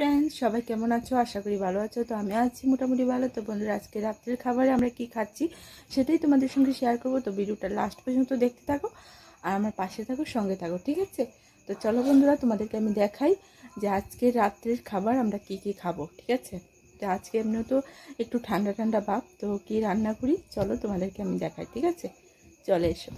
Friends, সবাই কেমন আছো? আশা করি ভালো আছো। তো আমি আছি মোটামুটি ভালো। তো বন্ধুরা, আজকে রাত্রের খাবারে আমরা কি খাচ্ছি সেটাই তোমাদের সঙ্গে শেয়ার করবো। তো ভিডিওটা লাস্ট পর্যন্ত দেখতে থাকো আর আমার পাশে থাকো, সঙ্গে থাকো, ঠিক আছে? তো চলো বন্ধুরা, তোমাদেরকে আমি দেখাই যে আজকে রাত্রের খাবার আমরা কি কি খাবো, ঠিক আছে? তো আজকে এমনি তো একটু ঠান্ডা ঠান্ডা ভাব, তো কি রান্না করি চলো তোমাদেরকে আমি দেখাই, ঠিক আছে? চলে এসো।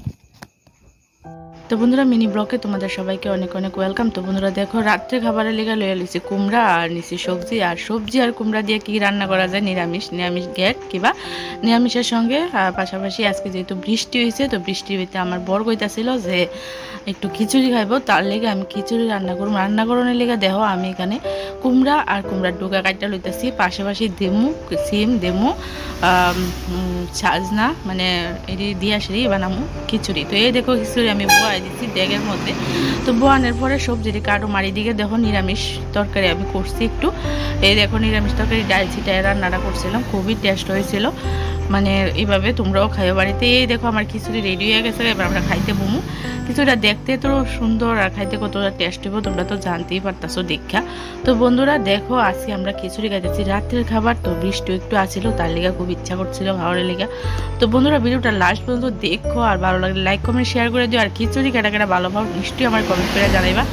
তো বন্ধুরা, মিনি ব্লগে তোমাদের সবাইকে অনেক অনেক ওয়েলকাম। তো বন্ধুরা দেখো, রাত্রে খাবারের লেগে লয়ে লিছি কুমড়া আর নিছি সবজি। আর সবজি আর কুমড়া দিয়ে কি রান্না করা যায়? নিরামিষ নিরামিষ গ্যাট কিবা নিরামিষের সঙ্গে। পাশাপাশি আজকে যেহেতু বৃষ্টি হয়েছে, তো বৃষ্টি হইতে আমার বর কইতাছিল যে একটু খিচুড়ি খাইবো, তার লেগে আমি খিচুড়ি রান্না করবো। রান্না করানোর লেগে দেখো আমি এখানে কুমড়া আর কুমড়ার ডোকা কাটটা লইতেছি, পাশাপাশি দেমু সিম দেমু সাজনা মানে এটি দিয়া সিঁড়ি বানামু খিচুড়ি। তো এই দেখো খিচুড়ি আমি বোয়াই দিচ্ছি ড্যাগের মধ্যে। তো বোয়ানোর পরে সবজিটি কাটো মারি দিকে দেখো নিরামিষ তরকারি আমি করছি একটু। এই দেখো নিরামিষ তরকারি ডাল ছিটায় রান্নাটা করছিলাম, খুবই টেস্ট হয়েছিল। মানে এইভাবে তোমরাও খাইও বাড়িতে। এই দেখো আমার খিচুড়ি রেডি হয়ে গেছে, এবার আমরা খাইতে বমু। খিচুড়িটা দেখতে তো সুন্দর আর খাইতে কতটা টেস্ট হইব তোমরা তো জানতেই পারতাছো দেখা। তো বন্ধুরা দেখো, আজকে আমরা খিচুড়ি খাইতেছি রাত্রের খাবার। তো বৃষ্টি একটু আসছিল, তার লেগে খুব ইচ্ছা করছিল খাওয়ার লেগে। তো বন্ধুরা ভিডিওটা লাস্ট পর্যন্ত দেখো, আর ভালো লাগলে লাইক কমেন্ট শেয়ার করে দিও। আর খিচুড়ি কেটা কেটা ভালো ভালো নিশ্চয়ই আমার কমেন্ট করে জানাইবা।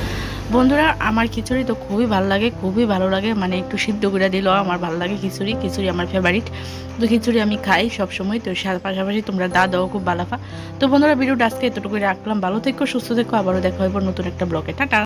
বন্ধুরা আমার খিচুড়ি তো খুবই ভালো লাগে, খুবই ভালো লাগে, মানে একটু সিদ্ধ করে দিলেও আমার ভালো লাগে। খিচুড়ি খিচুড়ি আমার ফেভারিট। তো খিচুড়ি আমি খাই সবসময়। তো পাশাপাশি তোমরা দাও খুব ভালো। তো বন্ধুরা ভিডিওটা আজকে এতটুকুই রাখলাম। ভালো থেকো, সুস্থ থেকো, আবারও দেখা হইব নতুন একটা ব্লগে। টাটা।